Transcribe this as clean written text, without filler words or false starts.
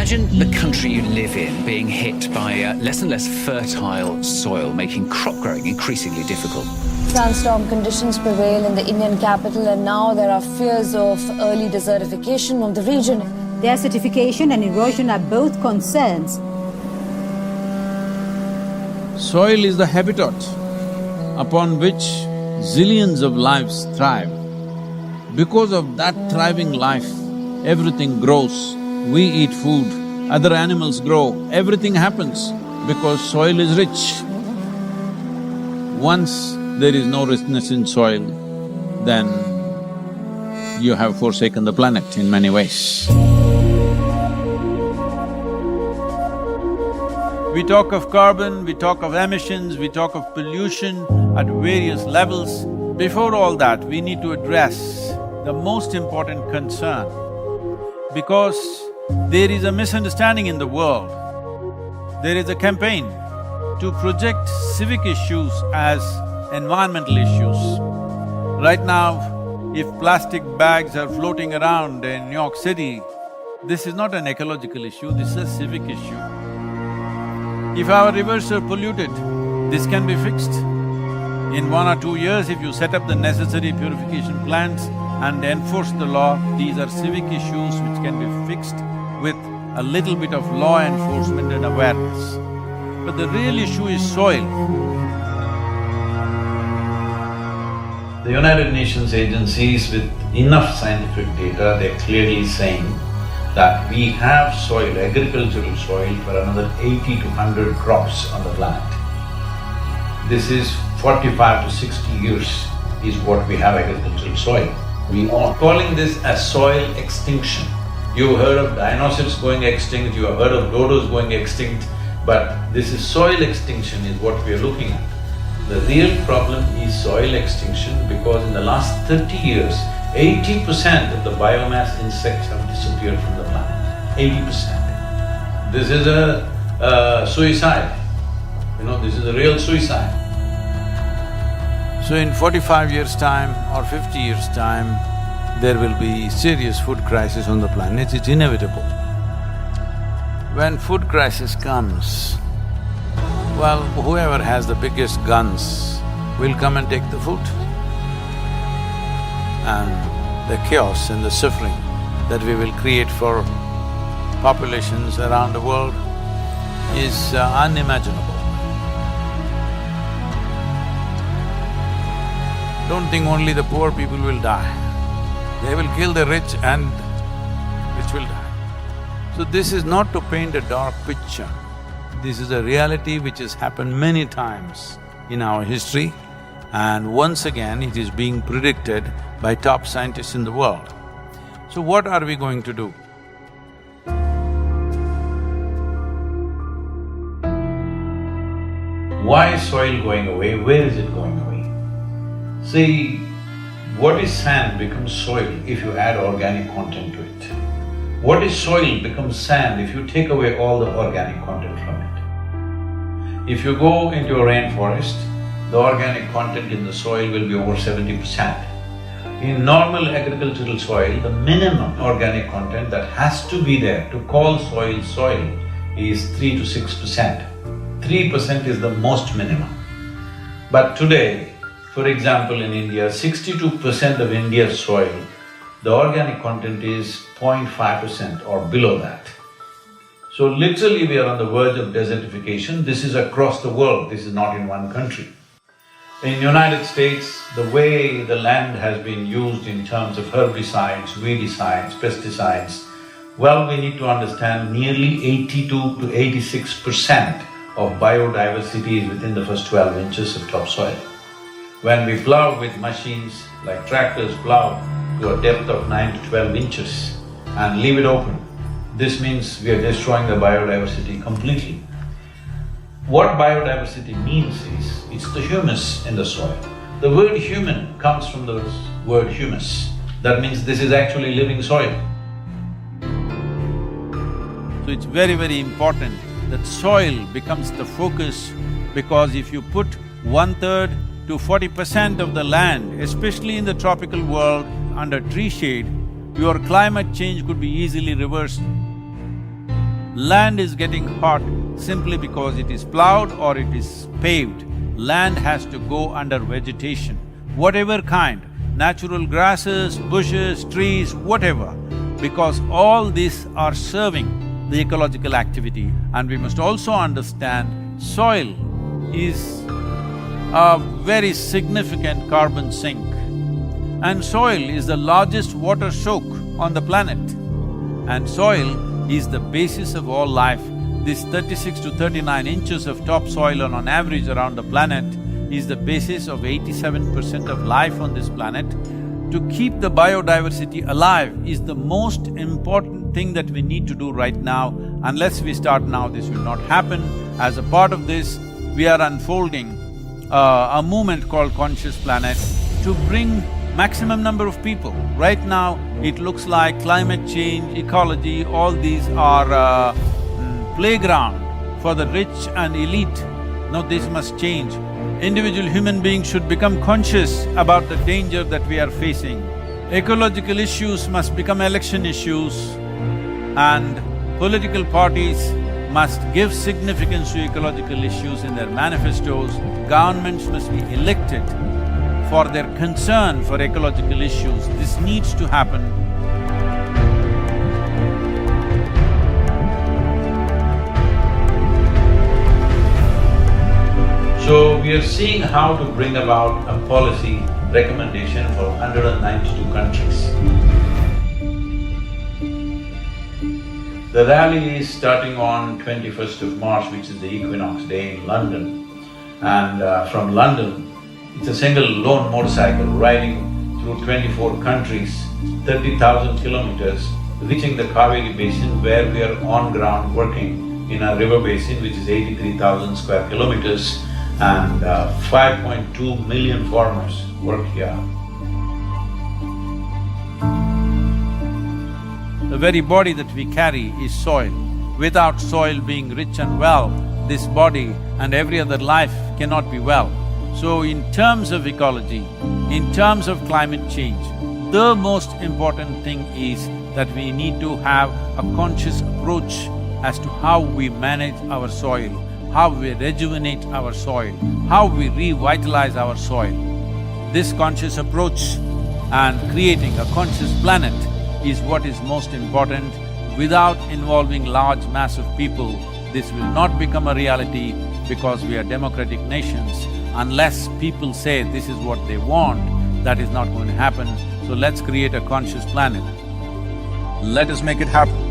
Imagine the country you live in being hit by less and less fertile soil, making crop growing increasingly difficult. Sandstorm conditions prevail in the Indian capital, and now there are fears of early desertification of the region. Desertification and erosion are both concerns. Soil is the habitat upon which zillions of lives thrive. Because of that thriving life, everything grows. We eat food, other animals grow, everything happens because soil is rich. Once there is no richness in soil, then you have forsaken the planet in many ways. We talk of carbon, we talk of emissions, we talk of pollution at various levels. Before all that, we need to address the most important concern, because there is a misunderstanding in the world. There is a campaign to project civic issues as environmental issues. Right now, if plastic bags are floating around in New York City, this is not an ecological issue, this is a civic issue. If our rivers are polluted, this can be fixed. In 1 or 2 years, if you set up the necessary purification plants and enforce the law, these are civic issues which can be fixed with a little bit of law enforcement and awareness. But the real issue is soil. The United Nations agencies with enough scientific data, they're clearly saying that we have soil, agricultural soil for another 80 to 100 crops on the planet. This is 45 to 60 years is what we have agricultural soil. We are calling this as soil extinction. You've heard of dinosaurs going extinct, you have heard of dodos going extinct, but this is soil extinction is what we are looking at. The real problem is soil extinction because in the last 30 years, 80% of the biomass insects have disappeared from the planet, 80%. This is a suicide, this is a real suicide. So in 45 years' time or 50 years' time, there will be serious food crisis on the planet, it's inevitable. When food crisis comes, well, whoever has the biggest guns will come and take the food. And the chaos and the suffering that we will create for populations around the world is unimaginable. Don't think only the poor people will die. They will kill the rich and rich will die. So this is not to paint a dark picture. This is a reality which has happened many times in our history, and once again it is being predicted by top scientists in the world. So what are we going to do? Why is soil going away? Where is it going away? See, what is sand becomes soil if you add organic content to it. What is soil becomes sand if you take away all the organic content from it. If you go into a rainforest, the organic content in the soil will be over 70%. In normal agricultural soil, the minimum organic content that has to be there to call soil soil is 3 to 6%. 3% is the most minimum. But today, for example, in India, 62% of India's soil, the organic content is 0.5% or below that. So literally we are on the verge of desertification. This is across the world, this is not in one country. In United States, the way the land has been used in terms of herbicides, weedicides, pesticides, well, we need to understand nearly 82 to 86% of biodiversity is within the first 12 inches of topsoil. When we plow with machines like tractors plow to a depth of 9 to 12 inches and leave it open, this means we are destroying the biodiversity completely. What biodiversity means is, it's the humus in the soil. The word human comes from the word humus. That means this is actually living soil. So it's very, very important that soil becomes the focus, because if you put 1/3 to 40% of the land, especially in the tropical world, under tree shade, your climate change could be easily reversed. Land is getting hot simply because it is plowed or it is paved. Land has to go under vegetation, whatever kind, natural grasses, bushes, trees, whatever, because all these are serving the ecological activity. And we must also understand soil is a very significant carbon sink. And soil is the largest water soak on the planet. And soil is the basis of all life. This 36 to 39 inches of topsoil on average around the planet is the basis of 87% of life on this planet. To keep the biodiversity alive is the most important thing that we need to do right now. Unless we start now, this will not happen. As a part of this, we are unfolding a movement called Conscious Planet to bring maximum number of people. Right now, it looks like climate change, ecology, all these are playground for the rich and elite. No, this must change. Individual human beings should become conscious about the danger that we are facing. Ecological issues must become election issues, and political parties must give significance to ecological issues in their manifestos. Governments must be elected for their concern for ecological issues. This needs to happen. So we are seeing how to bring about a policy recommendation for 192 countries. The rally is starting on 21st of March, which is the equinox day in London. And from London, it's a single lone motorcycle riding through 24 countries, 30,000 kilometers, reaching the Cauvery basin where we are on ground working in a river basin which is 83,000 square kilometers, and 5.2 million farmers work here. The very body that we carry is soil. Without soil being rich and well, this body and every other life cannot be well. So in terms of ecology, in terms of climate change, the most important thing is that we need to have a conscious approach as to how we manage our soil, how we rejuvenate our soil, how we revitalize our soil. This conscious approach and creating a conscious planet is what is most important. Without involving large mass of people, this will not become a reality because we are democratic nations. Unless people say this is what they want, that is not going to happen. So let's create a conscious planet. Let us make it happen.